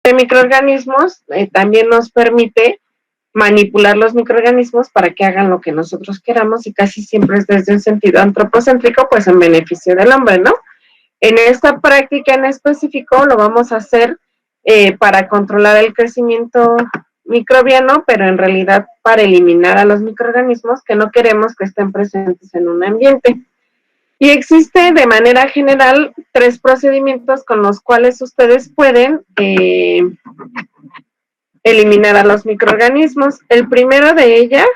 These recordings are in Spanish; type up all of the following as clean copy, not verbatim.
de microorganismos también nos permite manipular los microorganismos para que hagan lo que nosotros queramos, y casi siempre es desde un sentido antropocéntrico, pues en beneficio del hombre, ¿no? En esta práctica en específico lo vamos a hacer para controlar el crecimiento microbiano, pero en realidad para eliminar a los microorganismos que no queremos que estén presentes en un ambiente. Y existe de manera general 3 procedimientos con los cuales ustedes pueden eliminar a los microorganismos. El primero de ellas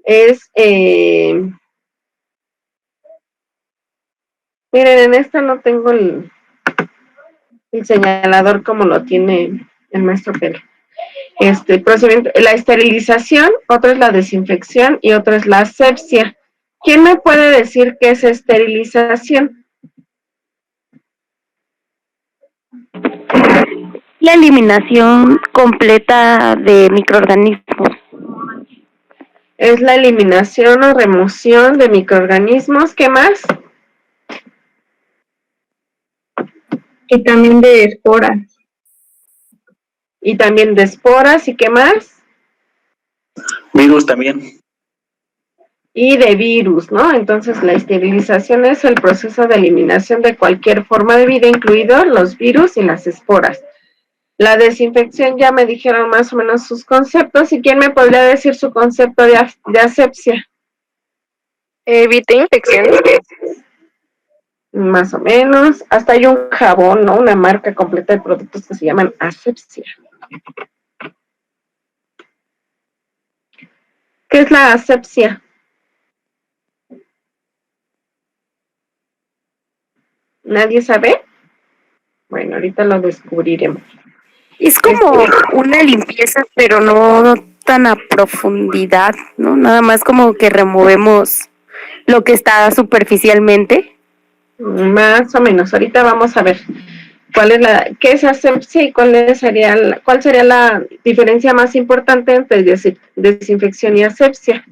es, miren, en esta no tengo el señalador como lo tiene el maestro Pérez. Procedimiento, la esterilización, otra es la desinfección y otra es la asepsia. ¿Quién me puede decir qué es esterilización? La eliminación completa de microorganismos. Es la eliminación o remoción de microorganismos. ¿Qué más? Y también de esporas. Y también de esporas. ¿Y qué más? Virus también. Y de virus, ¿no? Entonces la esterilización es el proceso de eliminación de cualquier forma de vida, incluidos los virus y las esporas. La desinfección ya me dijeron más o menos sus conceptos. ¿Y quién me podría decir su concepto de asepsia? Evita infecciones. Más o menos. Hasta hay un jabón, ¿no? Una marca completa de productos que se llaman asepsia. ¿Qué es la asepsia? ¿Nadie sabe? Bueno, ahorita lo descubriremos. Es como una limpieza, pero no tan a profundidad, ¿no? Nada más como que removemos lo que está superficialmente. Más o menos. Ahorita vamos a ver qué es asepsia y cuál sería la diferencia más importante entre desinfección y asepsia.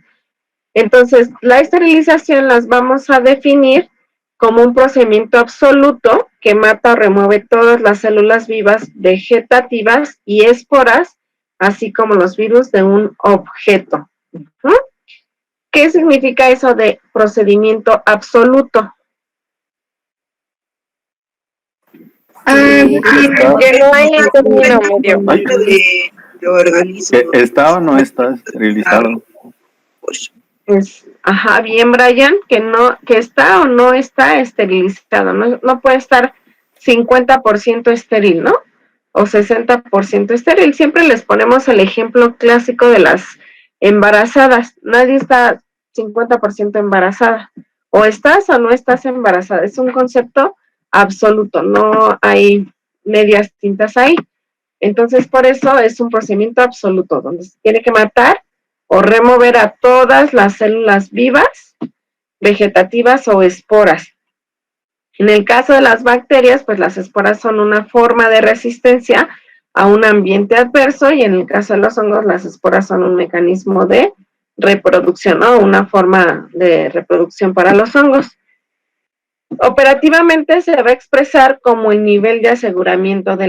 Entonces, la esterilización las vamos a definir como un procedimiento absoluto que mata o remueve todas las células vivas vegetativas y esporas, así como los virus de un objeto. ¿Qué significa eso de procedimiento absoluto? Que no hay término medio. ¿Está o no está esterilizado? Bien, Brian, que está o no está esterilizado, no puede estar 50% estéril, ¿no? O 60% estéril. Siempre les ponemos el ejemplo clásico de las embarazadas. Nadie está 50% embarazada. O estás o no estás embarazada. Es un concepto absoluto, no hay medias tintas ahí. Entonces, por eso es un procedimiento absoluto, donde se tiene que matar o remover a todas las células vivas, vegetativas o esporas. En el caso de las bacterias, pues las esporas son una forma de resistencia a un ambiente adverso, y en el caso de los hongos, las esporas son un mecanismo de reproducción, ¿no? Una forma de reproducción para los hongos. Operativamente se va a expresar como el nivel de aseguramiento de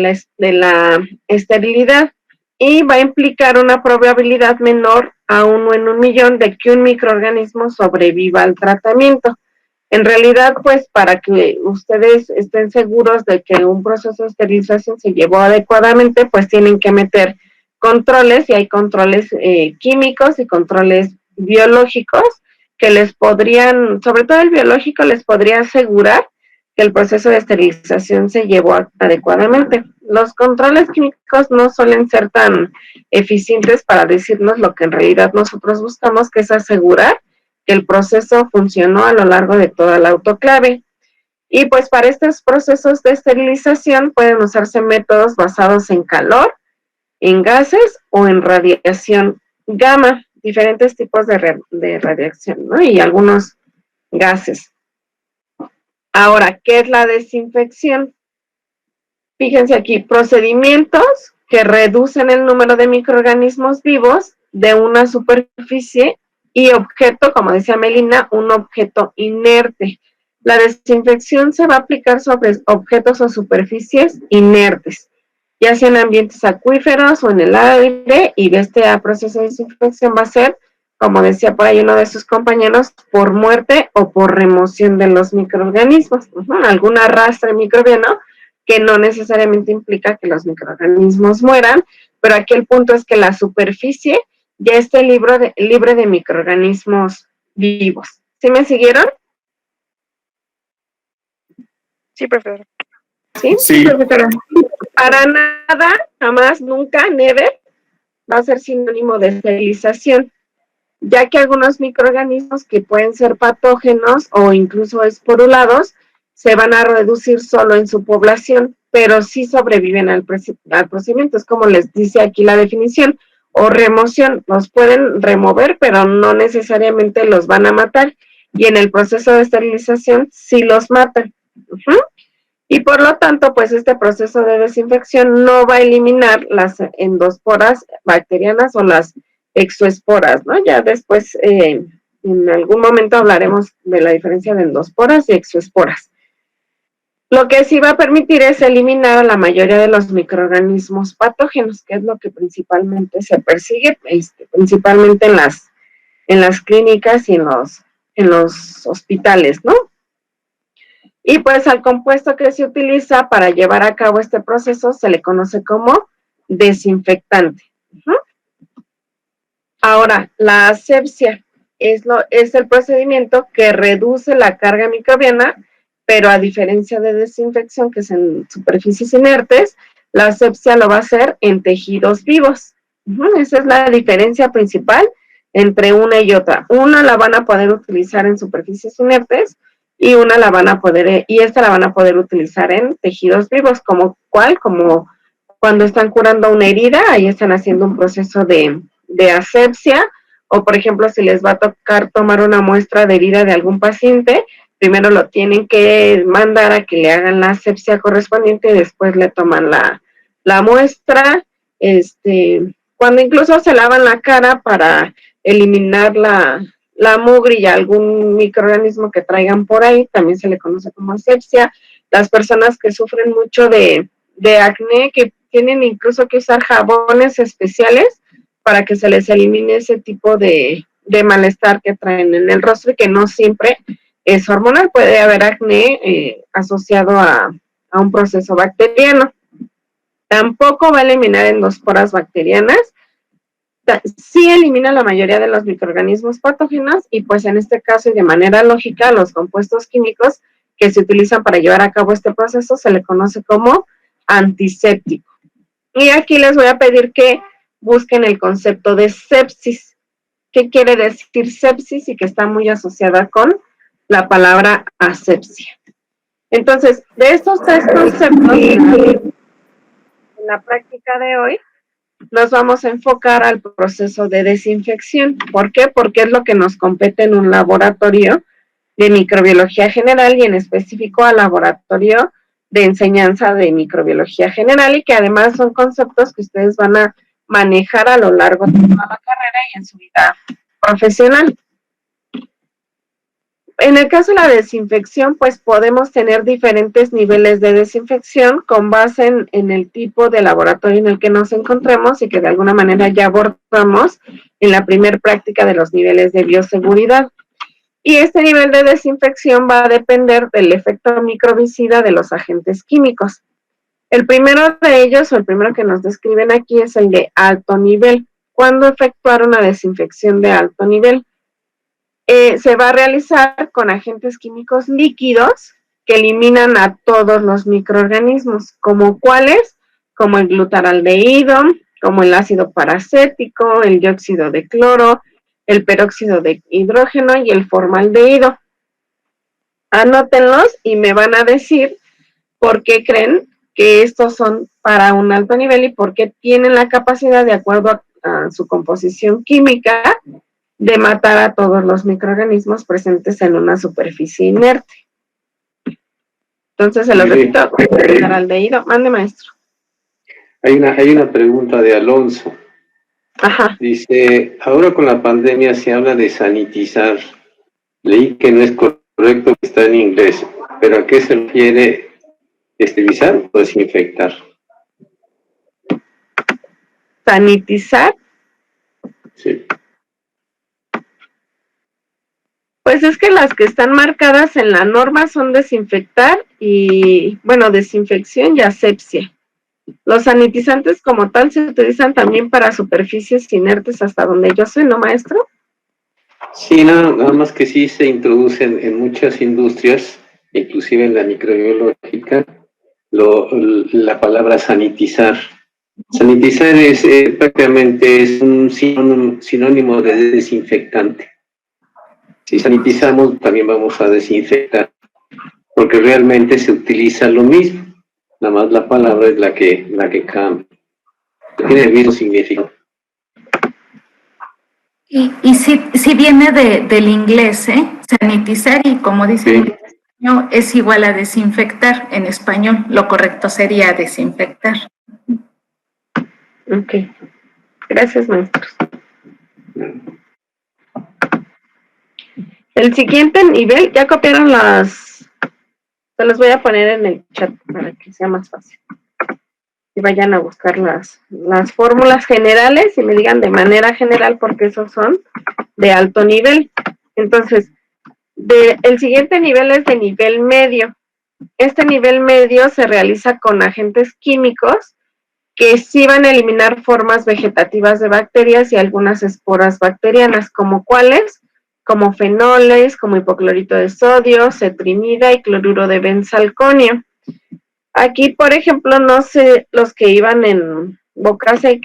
la esterilidad, y va a implicar una probabilidad menor a 1 en 1.000.000 de que un microorganismo sobreviva al tratamiento. En realidad, pues, para que ustedes estén seguros de que un proceso de esterilización se llevó adecuadamente, pues tienen que meter controles, y hay controles químicos y controles biológicos que les podrían, sobre todo el biológico, les podría asegurar que el proceso de esterilización se llevó adecuadamente. Los controles químicos no suelen ser tan eficientes para decirnos lo que en realidad nosotros buscamos, que es asegurar que el proceso funcionó a lo largo de toda la autoclave. Y pues para estos procesos de esterilización pueden usarse métodos basados en calor, en gases o en radiación gamma, diferentes tipos de radiación, ¿no? Y algunos gases. Ahora, ¿qué es la desinfección? Fíjense aquí, procedimientos que reducen el número de microorganismos vivos de una superficie y objeto, como decía Melina, un objeto inerte. La desinfección se va a aplicar sobre objetos o superficies inertes. ya sea en ambientes acuíferos o en el aire, y este proceso de desinfección va a ser, como decía por ahí uno de sus compañeros, por muerte o por remoción de los microorganismos. Algún arrastre microbiano que no necesariamente implica que los microorganismos mueran, pero aquí el punto es que la superficie ya esté libre de microorganismos vivos. ¿Sí me siguieron? Sí, profesor. ¿Sí? Sí. Profesora. Para nada, jamás, nunca, never, va a ser sinónimo de esterilización, ya que algunos microorganismos que pueden ser patógenos o incluso esporulados se van a reducir solo en su población, pero sí sobreviven al procedimiento. Es como les dice aquí la definición, o remoción, los pueden remover, pero no necesariamente los van a matar, y en el proceso de esterilización sí los matan. Y por lo tanto, pues este proceso de desinfección no va a eliminar las endosporas bacterianas o las exoesporas, ¿no? Ya después, en algún momento hablaremos de la diferencia de endosporas y exoesporas. Lo que sí va a permitir es eliminar a la mayoría de los microorganismos patógenos, que es lo que principalmente se persigue, principalmente en las clínicas y en los hospitales, ¿no? Y pues al compuesto que se utiliza para llevar a cabo este proceso se le conoce como desinfectante. Ahora, la asepsia es el procedimiento que reduce la carga microbiana, pero a diferencia de desinfección, que es en superficies inertes, la asepsia lo va a hacer en tejidos vivos. Esa es la diferencia principal entre una y otra. Una la van a poder utilizar en superficies inertes y esta la van a poder utilizar en tejidos vivos, como cuando están curando una herida, ahí están haciendo un proceso de asepsia, o por ejemplo, si les va a tocar tomar una muestra de herida de algún paciente, primero lo tienen que mandar a que le hagan la asepsia correspondiente y después le toman la muestra, cuando incluso se lavan la cara para eliminar la mugre y algún microorganismo que traigan por ahí, también se le conoce como asepsia. Las personas que sufren mucho de acné, que tienen incluso que usar jabones especiales para que se les elimine ese tipo de malestar que traen en el rostro y que no siempre es hormonal, puede haber acné asociado a un proceso bacteriano. Tampoco va a eliminar endosporas bacterianas, sí elimina la mayoría de los microorganismos patógenos y pues en este caso y de manera lógica los compuestos químicos que se utilizan para llevar a cabo este proceso se le conoce como antiséptico. Y aquí les voy a pedir que busquen el concepto de sepsis. ¿Qué quiere decir sepsis? Y que está muy asociada con la palabra asepsia. Entonces, de estos tres conceptos, en la práctica de hoy, nos vamos a enfocar al proceso de desinfección. ¿Por qué? Porque es lo que nos compete en un laboratorio de microbiología general y en específico al laboratorio de enseñanza de microbiología general, y que además son conceptos que ustedes van a manejar a lo largo de toda la carrera y en su vida profesional. En el caso de la desinfección, pues podemos tener diferentes niveles de desinfección con base en el tipo de laboratorio en el que nos encontremos y que de alguna manera ya abordamos en la primer práctica de los niveles de bioseguridad. Y este nivel de desinfección va a depender del efecto microbicida de los agentes químicos. El primero de ellos, o el primero que nos describen aquí, es el de alto nivel. ¿Cuándo efectuar una desinfección de alto nivel? Se va a realizar con agentes químicos líquidos que eliminan a todos los microorganismos, como cuáles, como el glutaraldehído, como el ácido paracético, el dióxido de cloro, el peróxido de hidrógeno y el formaldehído. Anótenlos y me van a decir por qué creen que estos son para un alto nivel y por qué tienen la capacidad, de acuerdo a su composición química, de matar a todos los microorganismos presentes en una superficie inerte. Entonces, se lo repito, glutaraldehído. Mande, maestro. Hay una pregunta de Alonso. Ajá. Dice, ahora con la pandemia se habla de sanitizar. Leí que no es correcto, que está en inglés, pero ¿a qué se refiere esterilizar o desinfectar? sanitizar. Sí. Pues es que las que están marcadas en la norma son desinfectar y, bueno, desinfección y asepsia. Los sanitizantes como tal se utilizan también para superficies inertes hasta donde yo sé, ¿no, maestro? Sí, nada más que sí se introducen en muchas industrias, inclusive en la microbiológica, la palabra sanitizar. Sanitizar es prácticamente es un sinónimo de desinfectante. Si sanitizamos, también vamos a desinfectar, porque realmente se utiliza lo mismo. Nada más la palabra es la que cambia. Tiene el mismo significado. Y sí viene del inglés, ¿eh? Sanitizar y como dice Sí. en español, es igual a desinfectar en español. Lo correcto sería desinfectar. Ok. Gracias, maestros. El siguiente nivel, ya copiaron se los voy a poner en el chat para que sea más fácil. Y vayan a buscar las fórmulas generales y me digan de manera general porque esos son de alto nivel. Entonces, el siguiente nivel es de nivel medio. Este nivel medio se realiza con agentes químicos que sí van a eliminar formas vegetativas de bacterias y algunas esporas bacterianas, como cuáles, como fenoles, como hipoclorito de sodio, cetrimida y cloruro de benzalconio. Aquí, por ejemplo, no sé, los que iban en Boca 6,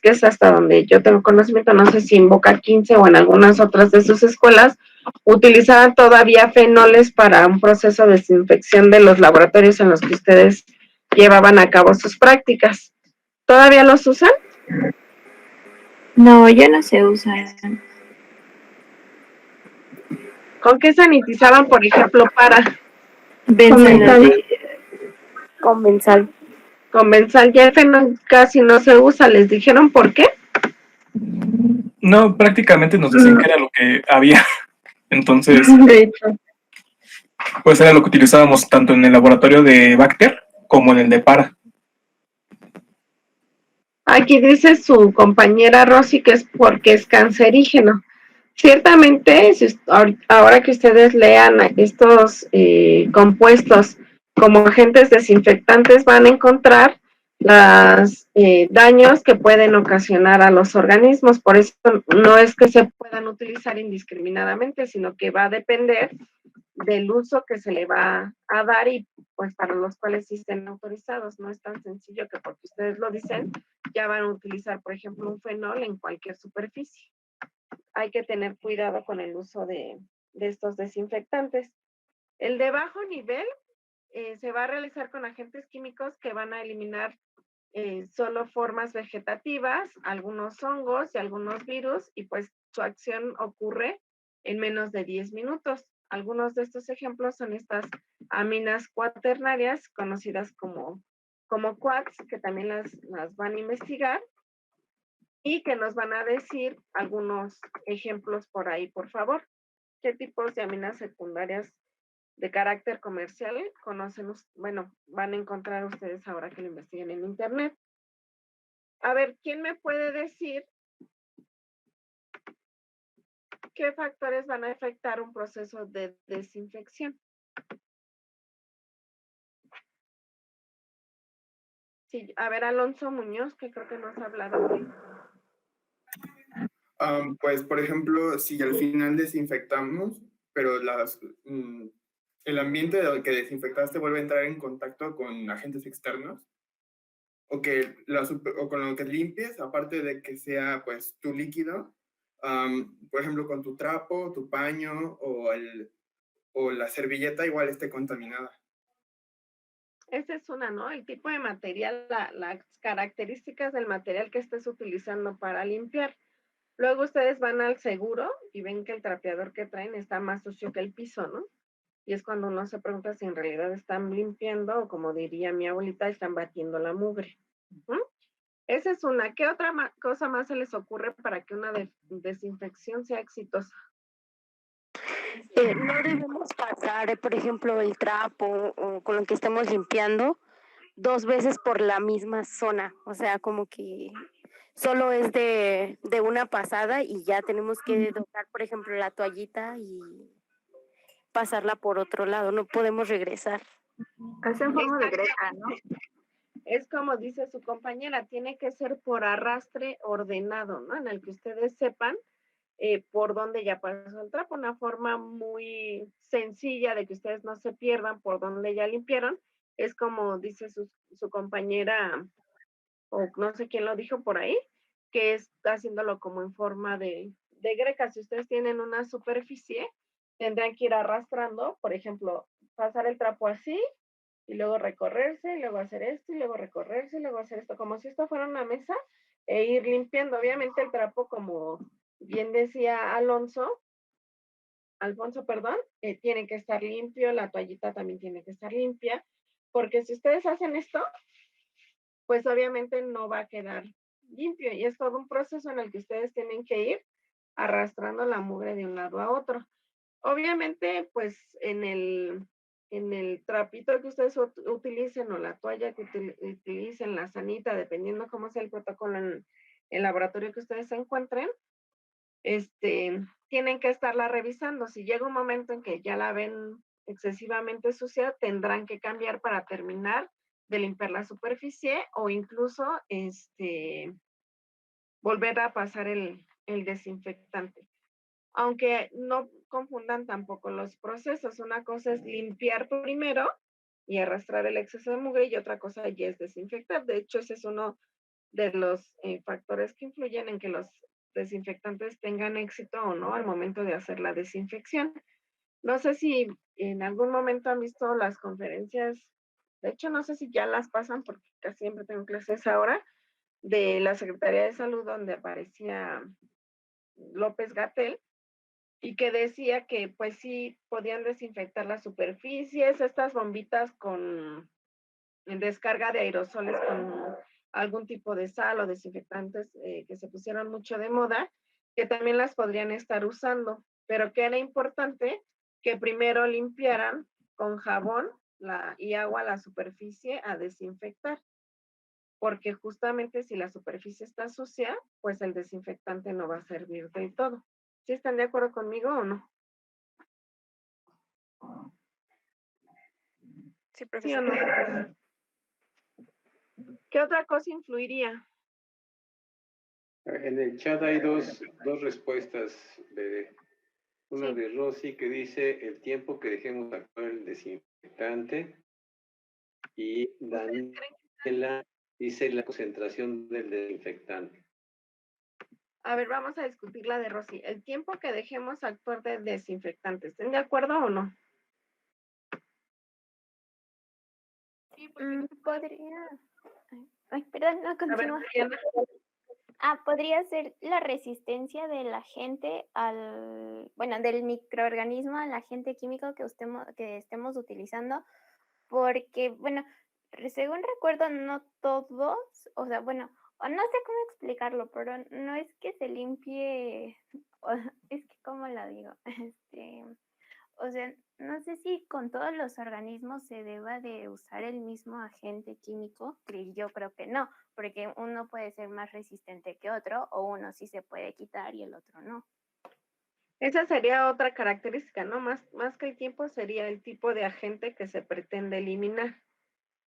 que es hasta donde yo tengo conocimiento, no sé si en Boca 15 o en algunas otras de sus escuelas, utilizaban todavía fenoles para un proceso de desinfección de los laboratorios en los que ustedes llevaban a cabo sus prácticas. ¿Todavía los usan? No, ya no se usa. ¿Con qué sanitizaban, por ejemplo, para Benzal. Comensal. con benzal? Ya el fenol casi no se usa. ¿Les dijeron por qué? No, prácticamente nos decían que era lo que había. Entonces, De hecho. pues era lo que utilizábamos tanto en el laboratorio de Bacter como en el de Para. Aquí dice su compañera Rosy que es porque es cancerígeno. Ciertamente, ahora que ustedes lean estos compuestos como agentes desinfectantes, van a encontrar los daños que pueden ocasionar a los organismos. Por eso no es que se puedan utilizar indiscriminadamente, sino que va a depender del uso que se le va a dar y pues para los cuales sí estén autorizados. No es tan sencillo que porque ustedes lo dicen, ya van a utilizar, por ejemplo, un fenol en cualquier superficie. Hay que tener cuidado con el uso de estos desinfectantes. El de bajo nivel se va a realizar con agentes químicos que van a eliminar solo formas vegetativas, algunos hongos y algunos virus, y pues su acción ocurre en menos de 10 minutos. Algunos de estos ejemplos son estas aminas cuaternarias, conocidas como quats, que también las van a investigar y que nos van a decir algunos ejemplos por ahí, por favor. ¿Qué tipos de aminas secundarias de carácter comercial conocen? Bueno, van a encontrar ustedes ahora que lo investiguen en internet. A ver, ¿quién me puede decir qué factores van a afectar un proceso de desinfección? Sí, a ver, Alonso Muñoz, que creo que nos ha hablado hoy. Pues, por ejemplo, si al final desinfectamos, pero el ambiente que desinfectaste vuelve a entrar en contacto con agentes externos, o con lo que limpies, aparte de que sea pues tu líquido, por ejemplo, con tu trapo, tu paño o la servilleta igual esté contaminada. Esa es una, ¿no? El tipo de material, las características del material que estés utilizando para limpiar. Luego ustedes van al seguro y ven que el trapeador que traen está más sucio que el piso, ¿no? Y es cuando uno se pregunta si en realidad están limpiando o, como diría mi abuelita, están batiendo la mugre. Esa es una. ¿Qué otra cosa más se les ocurre para que una desinfección sea exitosa? No debemos pasar, por ejemplo, el trapo o con lo que estemos limpiando 2 veces por la misma zona. O sea, como que solo es de una pasada y ya tenemos que dotar, por ejemplo, la toallita y pasarla por otro lado, no podemos regresar. Casi en forma de greca, ¿no? Es como dice su compañera, tiene que ser por arrastre ordenado, ¿no? En el que ustedes sepan por dónde ya pasó el trapo, una forma muy sencilla de que ustedes no se pierdan por dónde ya limpiaron. Es como dice su compañera, o no sé quién lo dijo por ahí, que es haciéndolo como en forma de greca. Si ustedes tienen una superficie, tendrán que ir arrastrando, por ejemplo, pasar el trapo así, y luego recorrerse, y luego hacer esto, y luego recorrerse, y luego hacer esto, como si esto fuera una mesa, e ir limpiando. Obviamente el trapo, como bien decía Alfonso, perdón, tiene que estar limpio, la toallita también tiene que estar limpia, porque si ustedes hacen esto, pues obviamente no va a quedar limpio, y es todo un proceso en el que ustedes tienen que ir arrastrando la mugre de un lado a otro. Obviamente, pues en el trapito que ustedes utilicen o la toalla que utilicen, la sanita, dependiendo cómo sea el protocolo en el laboratorio que ustedes se encuentren, tienen que estarla revisando. Si llega un momento en que ya la ven excesivamente sucia, tendrán que cambiar para terminar de limpiar la superficie o incluso volver a pasar el desinfectante. Aunque no confundan tampoco los procesos. Una cosa es limpiar primero y arrastrar el exceso de mugre y otra cosa ya es desinfectar. De hecho, ese es uno de los factores que influyen en que los desinfectantes tengan éxito o no al momento de hacer la desinfección. No sé si en algún momento han visto las conferencias, de hecho no sé si ya las pasan porque casi siempre tengo clases ahora, de la Secretaría de Salud donde aparecía López-Gatell, y que decía que pues sí podían desinfectar las superficies, estas bombitas con descarga de aerosoles con algún tipo de sal o desinfectantes que se pusieron mucho de moda, que también las podrían estar usando, pero que era importante que primero limpiaran con jabón y agua la superficie a desinfectar, porque justamente si la superficie está sucia, pues el desinfectante no va a servir del todo. ¿Sí están de acuerdo conmigo o no? Sí, ¿Sí o profesor. no? ¿Qué otra cosa influiría? En el chat hay dos respuestas, Bede. Una Sí. de Rosy que dice el tiempo que dejemos actuar el desinfectante, y Daniela dice la concentración del desinfectante. A ver, vamos a discutir la de Rosy. El tiempo que dejemos actuar de desinfectante, ¿estén de acuerdo o no? Sí, podría. Ay, perdón, no A ver, continúa. Mariana. Podría ser la resistencia de la gente bueno, del microorganismo al agente químico que estemos utilizando, porque, bueno, según recuerdo, no todos, o sea, bueno, o no sé cómo explicarlo, pero no es que se limpie, es que, ¿cómo lo digo? O sea, no sé si con todos los organismos se deba de usar el mismo agente químico, que yo creo que no, porque uno puede ser más resistente que otro, o uno sí se puede quitar y el otro no. Esa sería otra característica, ¿no? Más que el tiempo sería el tipo de agente que se pretende eliminar.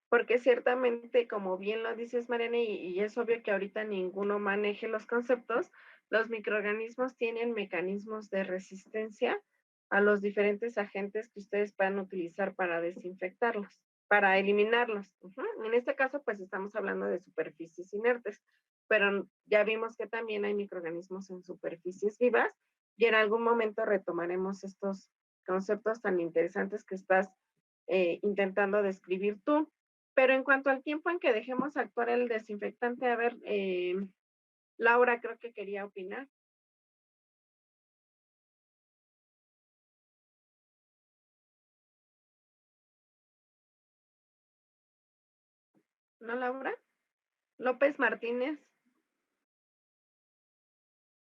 Porque ciertamente, como bien lo dices, Mariana, y es obvio que ahorita ninguno maneje los conceptos, los microorganismos tienen mecanismos de resistencia a los diferentes agentes que ustedes puedan utilizar para desinfectarlos, para eliminarlos. En este caso, pues estamos hablando de superficies inertes, pero ya vimos que también hay microorganismos en superficies vivas, y en algún momento retomaremos estos conceptos tan interesantes que estás intentando describir tú. Pero en cuanto al tiempo en que dejemos actuar el desinfectante, a ver, Laura creo que quería opinar. ¿No, Laura? López Martínez.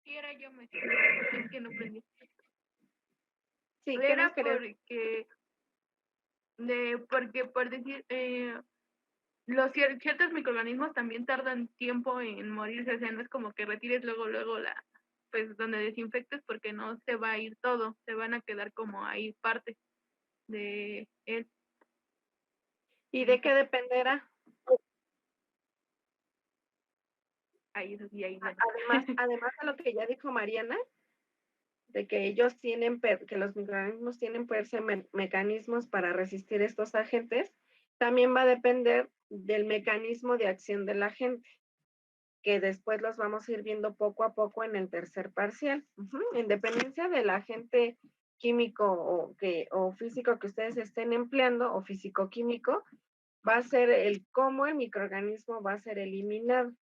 Sí, era yo, es que no prendí. Sí, era porque por decir, ciertos microorganismos también tardan tiempo en morirse, o sea, no es como que retires luego pues donde desinfectes porque no se va a ir todo, se van a quedar como ahí parte de él. ¿Y de qué dependerá? Ahí eso sí, ahí no. Además de lo que ya dijo Mariana, de que ellos tienen, que los microorganismos tienen mecanismos para resistir estos agentes, también va a depender del mecanismo de acción del agente, que después los vamos a ir viendo poco a poco en el tercer parcial. En dependencia del agente químico o físico que ustedes estén empleando, o físico-químico, va a ser el cómo el microorganismo va a ser eliminado.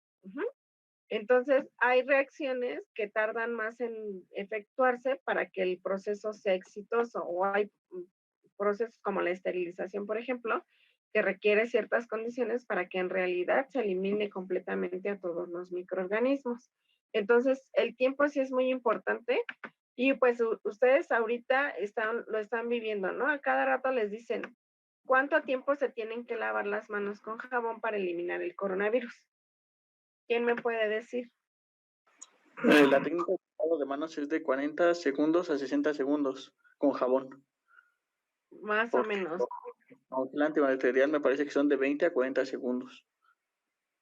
Entonces, hay reacciones que tardan más en efectuarse para que el proceso sea exitoso, o hay procesos como la esterilización, por ejemplo, que requiere ciertas condiciones para que en realidad se elimine completamente a todos los microorganismos. Entonces, el tiempo sí es muy importante y pues ustedes ahorita lo están viviendo, ¿no? A cada rato les dicen cuánto tiempo se tienen que lavar las manos con jabón para eliminar el coronavirus. ¿Quién me puede decir? La técnica de lavado de manos es de 40 segundos a 60 segundos con jabón. Más o menos. El antibacterial me parece que son de 20 a 40 segundos.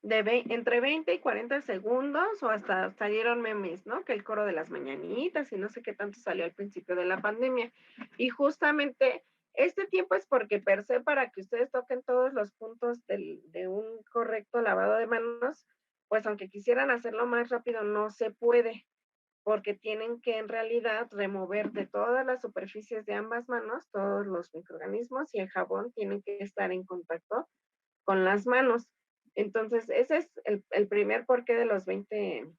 Entre 20 y 40 segundos, o hasta salieron memes, ¿no? Que el coro de las mañanitas y no sé qué tanto salió al principio de la pandemia. Y justamente este tiempo es porque per se, para que ustedes toquen todos los puntos de un correcto lavado de manos, pues aunque quisieran hacerlo más rápido, no se puede, porque tienen que en realidad remover de todas las superficies de ambas manos todos los microorganismos, y el jabón tiene que estar en contacto con las manos. Entonces, ese es el primer porqué de los 20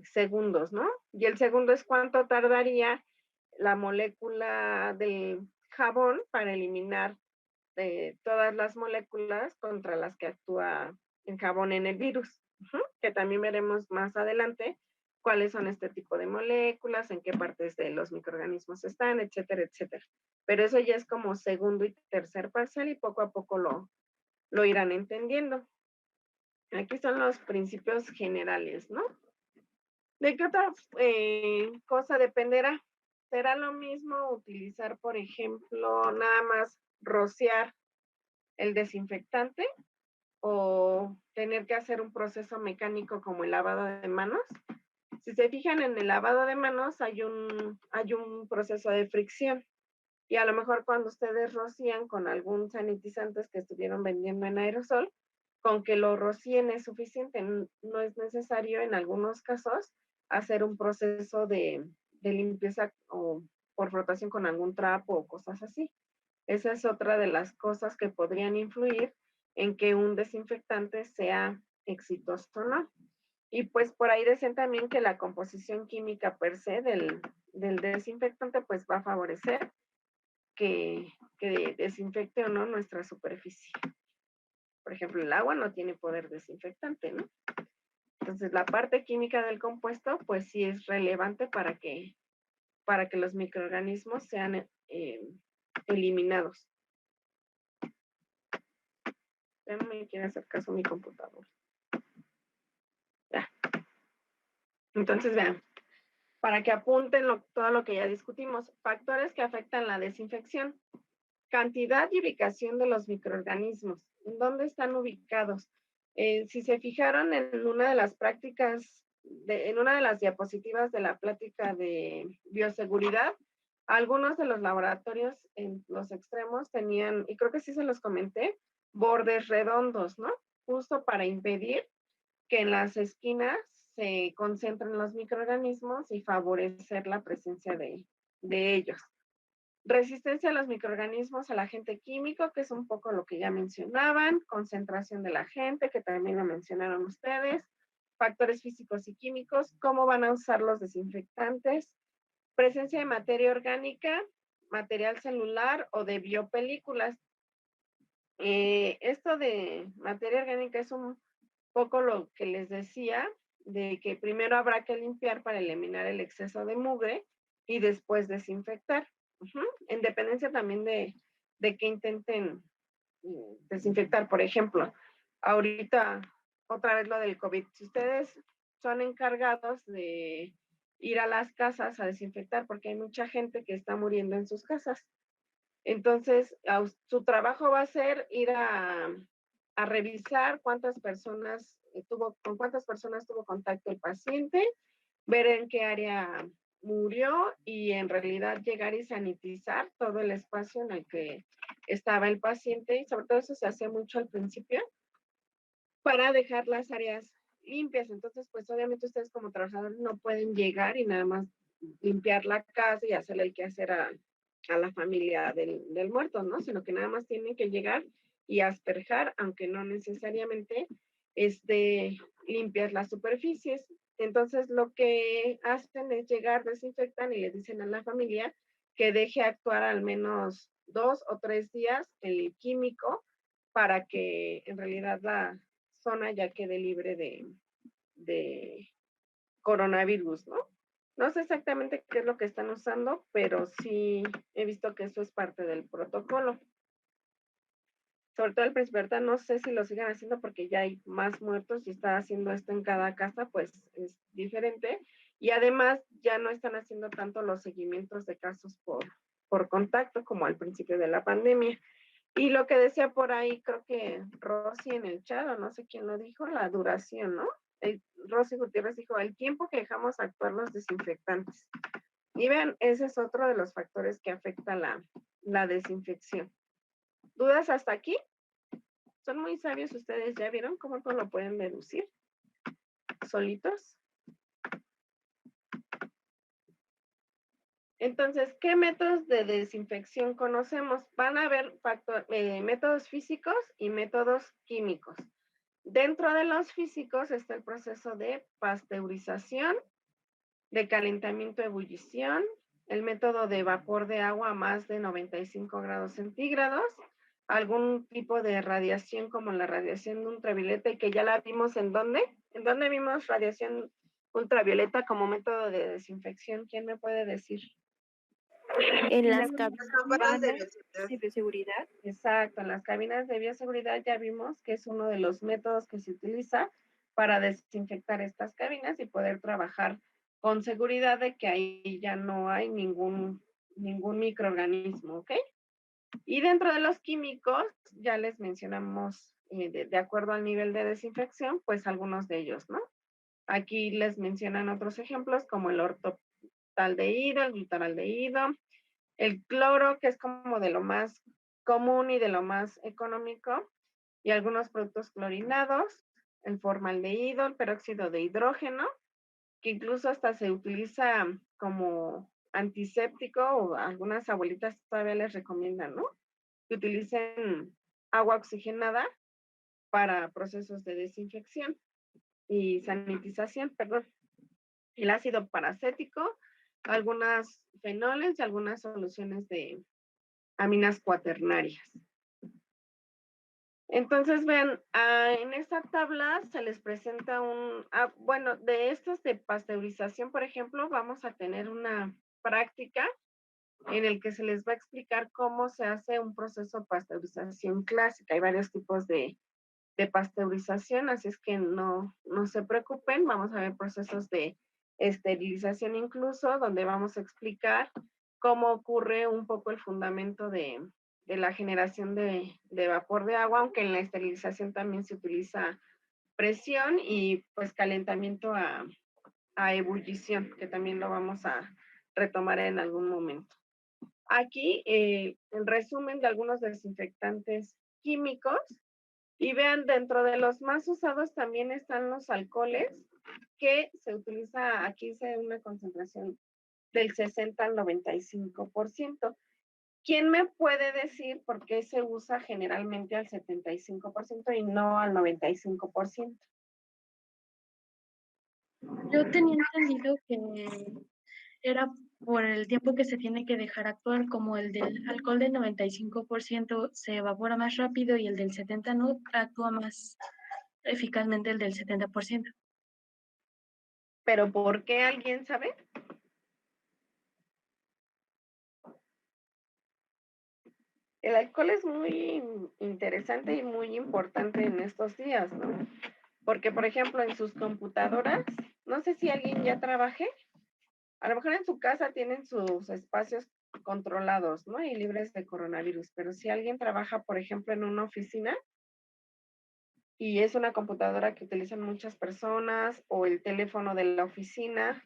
segundos, ¿no? Y el segundo es cuánto tardaría la molécula del jabón para eliminar todas las moléculas contra las que actúa el jabón en el virus, que también veremos más adelante cuáles son este tipo de moléculas, en qué partes de los microorganismos están, etcétera, etcétera. Pero eso ya es como segundo y tercer parcial y poco a poco lo irán entendiendo. Aquí son los principios generales, ¿no? ¿De qué otra cosa dependerá? ¿Será lo mismo utilizar, por ejemplo, nada más rociar el desinfectante o tener que hacer un proceso mecánico como el lavado de manos? Si se fijan, en el lavado de manos hay un proceso de fricción, y a lo mejor cuando ustedes rocían con algún sanitizante que estuvieron vendiendo en aerosol, con que lo rocíen es suficiente. No es necesario en algunos casos hacer un proceso de limpieza o por frotación con algún trapo o cosas así. Esa es otra de las cosas que podrían influir en que un desinfectante sea exitoso o no. Y pues por ahí dicen también que la composición química per se del desinfectante pues va a favorecer que desinfecte o no nuestra superficie. Por ejemplo, el agua no tiene poder desinfectante, ¿no? Entonces, la parte química del compuesto, pues sí es relevante para que los microorganismos sean eliminados. Ya no me quiere hacer caso mi computador. Ya. Entonces, vean, para que apunten todo lo que ya discutimos. Factores que afectan la desinfección. Cantidad y ubicación de los microorganismos. ¿En dónde están ubicados? Si se fijaron en una de las prácticas, en una de las diapositivas de la plática de bioseguridad, algunos de los laboratorios en los extremos tenían, y creo que sí se los comenté, bordes redondos, ¿no? Justo para impedir que en las esquinas se concentren los microorganismos y favorecer la presencia de ellos. Resistencia a los microorganismos al agente químico, que es un poco lo que ya mencionaban. Concentración del agente, que también lo mencionaron ustedes. Factores físicos y químicos, cómo van a usar los desinfectantes. Presencia de materia orgánica, material celular o de biopelículas. Esto de materia orgánica es un poco lo que les decía, de que primero habrá que limpiar para eliminar el exceso de mugre y después desinfectar. En dependencia también de qué intenten desinfectar. Por ejemplo, ahorita otra vez lo del COVID. Si ustedes son encargados de ir a las casas a desinfectar, porque hay mucha gente que está muriendo en sus casas. Entonces, su trabajo va a ser ir a revisar con cuántas personas tuvo contacto el paciente, ver en qué área murió y en realidad llegar y sanitizar todo el espacio en el que estaba el paciente, y sobre todo eso se hacía mucho al principio para dejar las áreas limpias. Entonces, pues obviamente ustedes como trabajadores no pueden llegar y nada más limpiar la casa y hacerle el quehacer a la familia del muerto, ¿no? Sino que nada más tienen que llegar y asperjar, aunque no necesariamente esté limpias las superficies. Entonces, lo que hacen es llegar, desinfectan y le dicen a la familia que deje actuar al menos 2 o 3 días el químico para que en realidad la zona ya quede libre de coronavirus, ¿no? No sé exactamente qué es lo que están usando, pero sí he visto que eso es parte del protocolo. Sobre todo el principio, ahorita no sé si lo sigan haciendo porque ya hay más muertos y está haciendo esto en cada casa, pues es diferente. Y además ya no están haciendo tanto los seguimientos de casos por contacto como al principio de la pandemia. Y lo que decía por ahí, creo que Rosy en el chat, o no sé quién lo dijo, la duración, ¿no? Rosy Gutiérrez dijo, el tiempo que dejamos actuar los desinfectantes. Y vean, ese es otro de los factores que afecta la desinfección. ¿Dudas hasta aquí? Son muy sabios ustedes, ¿ya vieron cómo todo lo pueden deducir? Solitos. Entonces, ¿qué métodos de desinfección conocemos? Van a haber métodos físicos y métodos químicos. Dentro de los físicos está el proceso de pasteurización, de calentamiento, ebullición, el método de vapor de agua a más de 95 grados centígrados, algún tipo de radiación como la radiación ultravioleta, y que ya la vimos ¿en dónde? ¿En dónde vimos radiación ultravioleta como método de desinfección? ¿Quién me puede decir? En las Cámaras de bioseguridad. Exacto, en las cabinas de bioseguridad ya vimos que es uno de los métodos que se utiliza para desinfectar estas cabinas y poder trabajar con seguridad de que ahí ya no hay ningún microorganismo, ¿ok? Y dentro de los químicos, ya les mencionamos, de acuerdo al nivel de desinfección, pues algunos de ellos, ¿no? Aquí les mencionan otros ejemplos como el ortotaldehído, el glutaraldehído, el cloro, que es como de lo más común y de lo más económico, y algunos productos clorinados, el formaldehído, el peróxido de hidrógeno, que incluso hasta se utiliza como antiséptico, o algunas abuelitas todavía les recomiendan, ¿no? Que utilicen agua oxigenada para procesos de desinfección y sanitización, perdón. El ácido paracético, algunas fenoles y algunas soluciones de aminas cuaternarias. Entonces, vean, en esta tabla se les presenta bueno, de estos de pasteurización, por ejemplo, vamos a tener una práctica en el que se les va a explicar cómo se hace un proceso de pasteurización clásica. Hay varios tipos de pasteurización, así es que no se preocupen, vamos a ver procesos de esterilización incluso, donde vamos a explicar cómo ocurre un poco el fundamento de la generación de vapor de agua, aunque en la esterilización también se utiliza presión y pues calentamiento a ebullición, que también lo vamos a retomar en algún momento. Aquí el resumen de algunos desinfectantes químicos. Y vean, dentro de los más usados también están los alcoholes, que se utiliza, aquí se una concentración del 60 al 95%. ¿Quién me puede decir por qué se usa generalmente al 75% y no al 95%? Yo tenía entendido que era por el tiempo que se tiene que dejar actuar, como el del alcohol del 95% se evapora más rápido y el del 70% no actúa más eficazmente el del 70%. ¿Pero por qué? ¿Alguien sabe? El alcohol es muy interesante y muy importante en estos días, ¿no? Porque, por ejemplo, en sus computadoras, no sé si alguien ya trabaje, a lo mejor en su casa tienen sus espacios controlados, ¿no? Y libres de coronavirus, pero si alguien trabaja, por ejemplo, en una oficina y es una computadora que utilizan muchas personas o el teléfono de la oficina,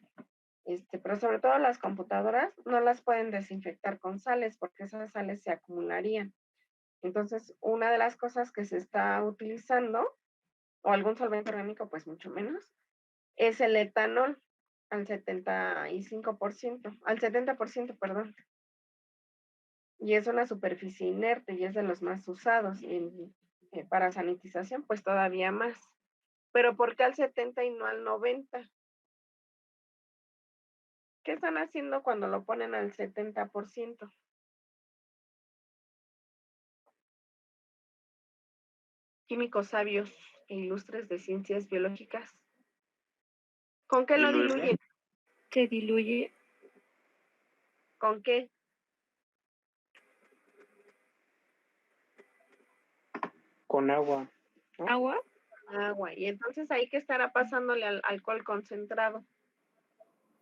pero sobre todo las computadoras no las pueden desinfectar con sales porque esas sales se acumularían. Entonces, una de las cosas que se está utilizando, o algún solvente orgánico, pues mucho menos, es el etanol al 75%, al 70%, perdón. Y es una superficie inerte y es de los más usados. Y para sanitización, pues todavía más. Pero ¿por qué al 70 y no al 90? ¿Qué están haciendo cuando lo ponen al 70%? Químicos sabios e ilustres de ciencias biológicas. ¿Con qué lo diluyen? Se diluye. ¿Con qué? Con agua. ¿no? ¿Agua? Agua. Y entonces ahí que estará pasándole al alcohol concentrado.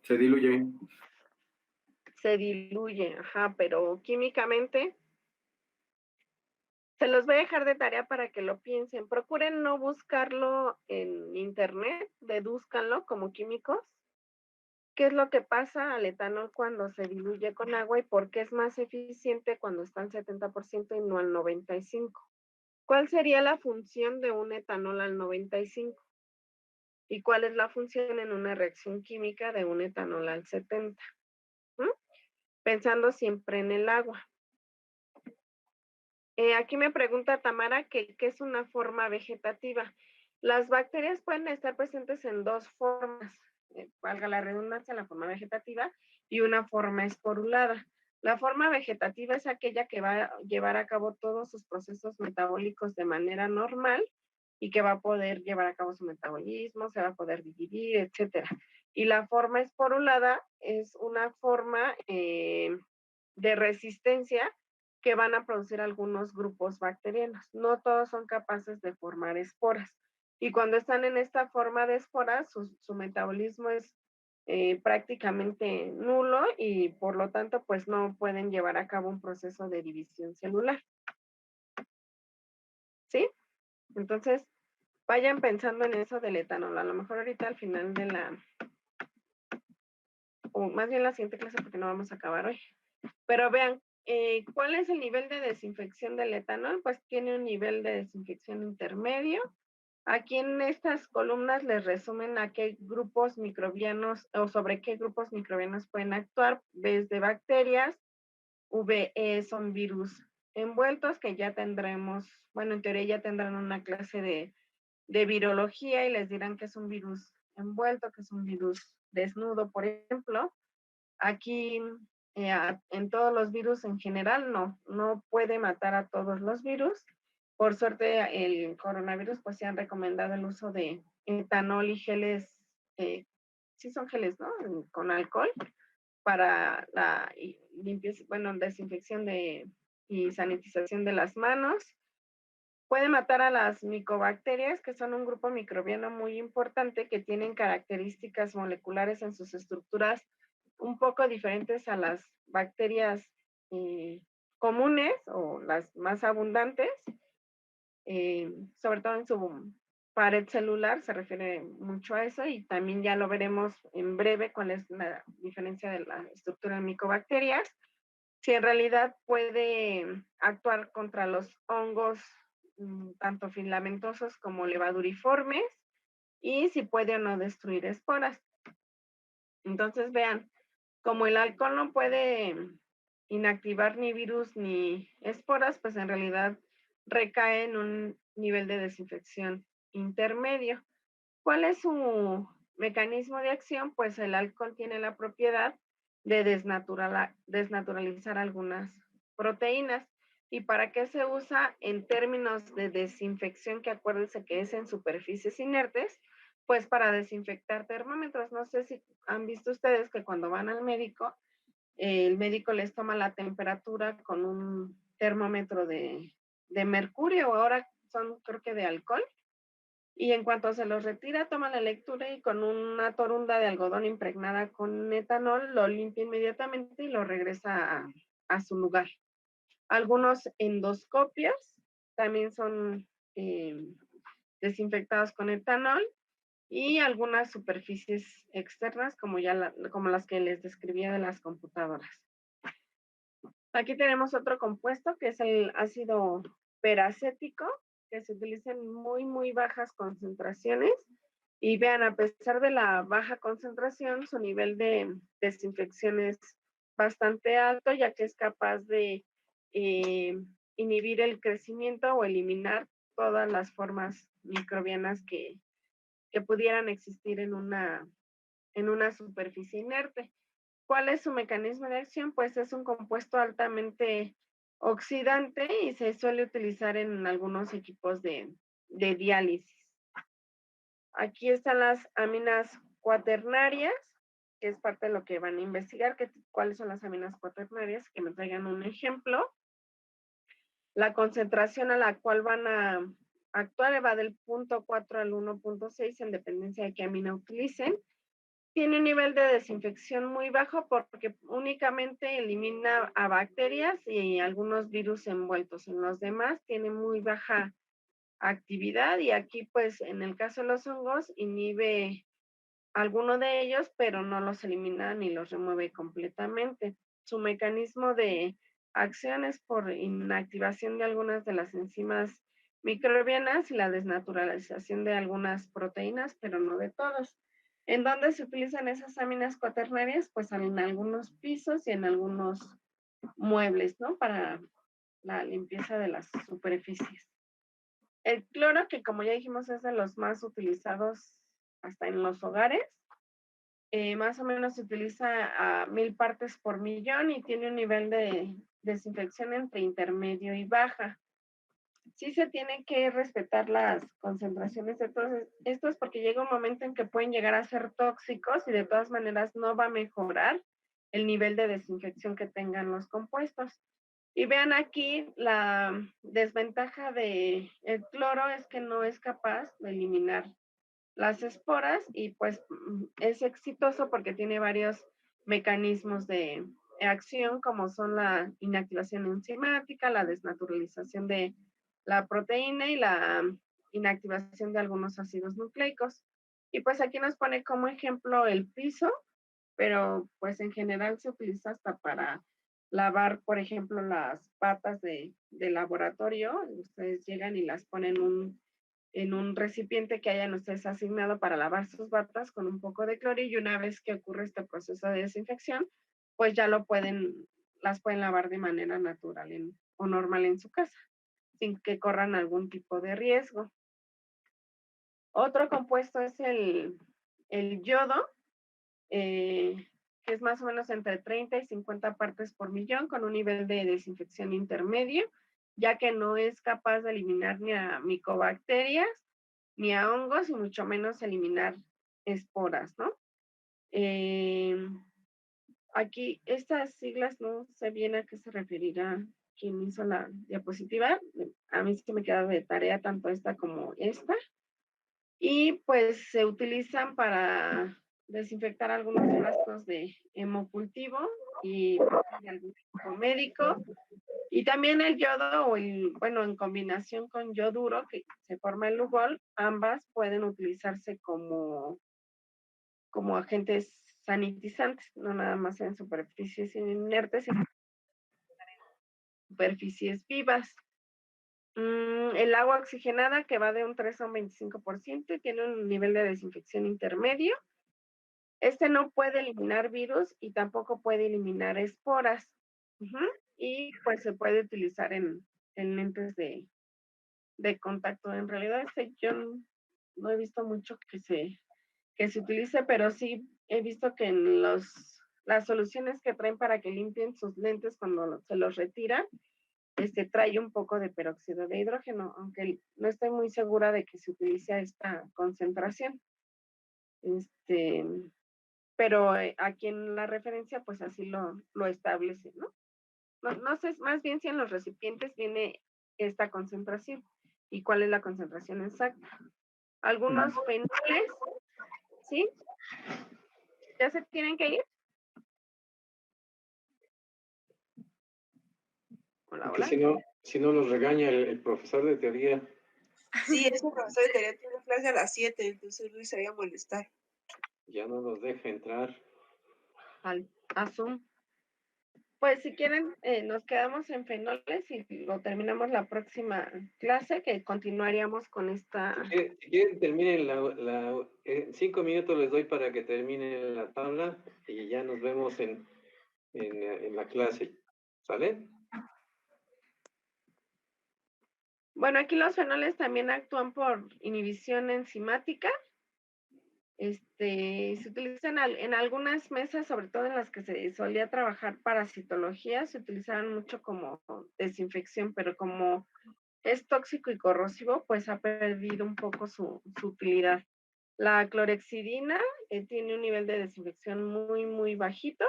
Se diluye. Se diluye, ajá, pero químicamente se los voy a dejar de tarea para que lo piensen. Procuren no buscarlo en internet, dedúzcanlo como químicos. ¿Qué es lo que pasa al etanol cuando se diluye con agua y por qué es más eficiente cuando está al 70% y no al 95%? ¿Cuál sería la función de un etanol al 95%? ¿Y cuál es la función en una reacción química de un etanol al 70%? Pensando siempre en el agua. Aquí me pregunta Tamara que qué es una forma vegetativa. Las bacterias pueden estar presentes en dos formas, valga la redundancia, la forma vegetativa y una forma esporulada. La forma vegetativa es aquella que va a llevar a cabo todos sus procesos metabólicos de manera normal y que va a poder llevar a cabo su metabolismo, se va a poder dividir, etcétera. Y la forma esporulada es una forma de resistencia que van a producir algunos grupos bacterianos. No todos son capaces de formar esporas. Y cuando están en esta forma de esporas, su metabolismo es prácticamente nulo y por lo tanto pues no pueden llevar a cabo un proceso de división celular. ¿Sí? Entonces, vayan pensando en eso del etanol. A lo mejor ahorita al final de o más bien la siguiente clase porque no vamos a acabar hoy. Pero vean, ¿cuál es el nivel de desinfección del etanol? Pues tiene un nivel de desinfección intermedio. Aquí en estas columnas les resumen a qué grupos microbianos o sobre qué grupos microbianos pueden actuar. B de bacterias, VE son virus envueltos que ya tendremos, bueno, en teoría ya tendrán una clase de virología y les dirán que es un virus envuelto, que es un virus desnudo, por ejemplo. Aquí en todos los virus en general no puede matar a todos los virus. Por suerte el coronavirus pues se han recomendado el uso de etanol y geles, sí son geles, ¿no? Con alcohol para la limpieza, bueno, desinfección y sanitización de las manos. Puede matar a las micobacterias, que son un grupo microbiano muy importante que tienen características moleculares en sus estructuras un poco diferentes a las bacterias comunes o las más abundantes, sobre todo en su pared celular, se refiere mucho a eso y también ya lo veremos en breve cuál es la diferencia de la estructura de micobacterias. Si en realidad puede actuar contra los hongos tanto filamentosos como levaduriformes y si puede o no destruir esporas. Entonces vean, como el alcohol no puede inactivar ni virus ni esporas, pues en realidad recae en un nivel de desinfección intermedio. ¿Cuál es su mecanismo de acción? Pues el alcohol tiene la propiedad de desnaturalizar algunas proteínas. ¿Y para qué se usa en términos de desinfección? Que acuérdense que es en superficies inertes, pues para desinfectar termómetros. No sé si han visto ustedes que cuando van al médico, el médico les toma la temperatura con un termómetro de mercurio, ahora son creo que de alcohol, y en cuanto se los retira, toma la lectura y con una torunda de algodón impregnada con etanol lo limpia inmediatamente y lo regresa a su lugar. Algunos endoscopios también son desinfectados con etanol, y algunas superficies externas como como las que les describía de las computadoras. Aquí tenemos otro compuesto que es el ácido peracético, que se utiliza en muy bajas concentraciones. Y vean, a pesar de la baja concentración, su nivel de desinfección es bastante alto, ya que es capaz de inhibir el crecimiento o eliminar todas las formas microbianas que pudieran existir en una superficie inerte. ¿Cuál es su mecanismo de acción? Pues es un compuesto altamente oxidante y se suele utilizar en algunos equipos de diálisis. Aquí están las aminas cuaternarias, que es parte de lo que van a investigar, cuáles son las aminas cuaternarias, que me traigan un ejemplo. La concentración a la cual van a actuar va del 0.4 al 1.6 en dependencia de qué amina utilicen. Tiene un nivel de desinfección muy bajo porque únicamente elimina a bacterias y algunos virus envueltos. En los demás tiene muy baja actividad, y aquí pues en el caso de los hongos inhibe alguno de ellos, pero no los elimina ni los remueve completamente. Su mecanismo de acción es por inactivación de algunas de las enzimas microbianas y la desnaturalización de algunas proteínas, pero no de todas. ¿En dónde se utilizan esas aminas cuaternarias? Pues en algunos pisos y en algunos muebles, ¿no? Para la limpieza de las superficies. El cloro, que como ya dijimos es de los más utilizados hasta en los hogares, más o menos se utiliza a 1000 partes por millón y tiene un nivel de desinfección entre intermedio y baja. Sí se tiene que respetar las concentraciones de todos estos porque llega un momento en que pueden llegar a ser tóxicos y de todas maneras no va a mejorar el nivel de desinfección que tengan los compuestos. Y vean aquí la desventaja del cloro es que no es capaz de eliminar las esporas y pues es exitoso porque tiene varios mecanismos de acción como son la inactivación enzimática, la desnaturalización de la proteína y la inactivación de algunos ácidos nucleicos. Y pues aquí nos pone como ejemplo el piso, pero pues en general se utiliza hasta para lavar, por ejemplo, las patas de laboratorio. Ustedes llegan y las ponen en un recipiente que hayan ustedes asignado para lavar sus batas con un poco de cloro, y una vez que ocurre este proceso de desinfección, pues ya las pueden lavar de manera natural o normal en su casa, sin que corran algún tipo de riesgo. Otro compuesto es el yodo, que es más o menos entre 30 y 50 partes por millón, con un nivel de desinfección intermedio, ya que no es capaz de eliminar ni a micobacterias, ni a hongos, y mucho menos eliminar esporas, ¿no? Aquí, estas siglas no sé bien a qué se referirá quien hizo la diapositiva. A mí sí me queda de tarea tanto esta como esta. Y pues se utilizan para desinfectar algunos frascos de hemocultivo y de algún tipo médico. Y también el yodo bueno, en combinación con yoduro, que se forma el Lugol, ambas pueden utilizarse como agentes sanitizantes, no nada más en superficies inertes, sino en superficies vivas. El agua oxigenada, que va de un 3 a un 25%, y tiene un nivel de desinfección intermedio. Este no puede eliminar virus y tampoco puede eliminar esporas. Y pues se puede utilizar en lentes de contacto. En realidad yo no he visto mucho que se utilice, pero sí he visto que en las soluciones que traen para que limpien sus lentes cuando se los retiran, trae un poco de peróxido de hidrógeno, aunque no estoy muy segura de que se utilice a esta concentración. Pero aquí en la referencia pues así lo establece, ¿no? no sé más bien si en los recipientes viene esta concentración y cuál es la concentración exacta. Algunos fenoles, ¿sí? ¿Ya se tienen que ir? Hola, Porque hola. si no nos regaña el profesor de teoría. Sí, es un profesor de teoría, tiene clase a las 7, entonces Luis se iba a molestar. Ya no nos deja entrar. A Zoom. Pues si quieren, nos quedamos en fenoles y lo terminamos la próxima clase, que continuaríamos con esta... Si quieren, terminen en 5 minutos les doy para que terminen la tabla y ya nos vemos en la clase. ¿Sale? Bueno, aquí los fenoles también actúan por inhibición enzimática. Se utilizan en algunas mesas, sobre todo en las que se solía trabajar parasitología, se utilizaban mucho como desinfección, pero como es tóxico y corrosivo, pues ha perdido un poco su utilidad. La clorhexidina tiene un nivel de desinfección muy, muy bajito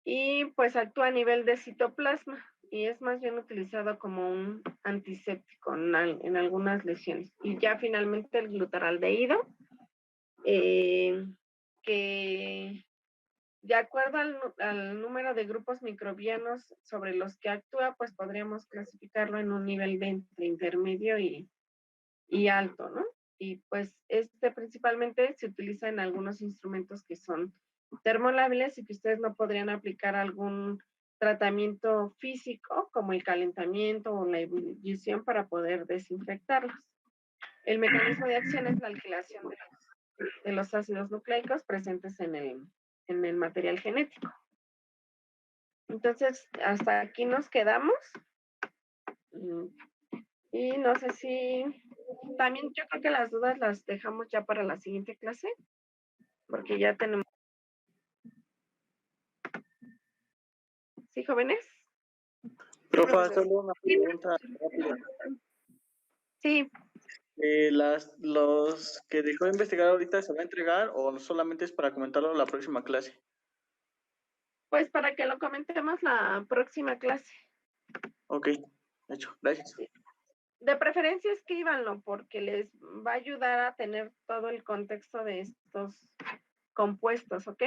y pues actúa a nivel de citoplasma y es más bien utilizado como un antiséptico en algunas lesiones. Y ya finalmente el glutaraldehído, que de acuerdo al número de grupos microbianos sobre los que actúa, pues podríamos clasificarlo en un nivel de entre intermedio y alto, ¿no? Y pues principalmente se utiliza en algunos instrumentos que son termolábiles y que ustedes no podrían aplicar algún tratamiento físico como el calentamiento o la ebullición para poder desinfectarlos. El mecanismo de acción es la alquilación de los ácidos nucleicos presentes en el material genético. Entonces, hasta aquí nos quedamos. Y no sé si también yo creo que las dudas las dejamos ya para la siguiente clase, porque ya tenemos. ¿Sí, jóvenes? Profa, solo una pregunta rápida. Sí. ¿Los que dejó de investigar ahorita se va a entregar o solamente es para comentarlo en la próxima clase? Pues para que lo comentemos la próxima clase. Ok, hecho, gracias. De preferencia escríbanlo porque les va a ayudar a tener todo el contexto de estos compuestos, ¿ok?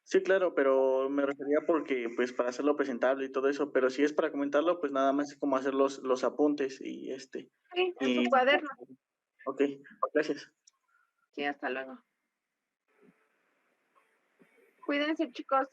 Sí, claro, pero me refería porque, pues, para hacerlo presentable y todo eso, pero si es para comentarlo, pues nada más es como hacer los apuntes y Sí, en su cuaderno. Ok, gracias. Sí, hasta luego. Cuídense, chicos.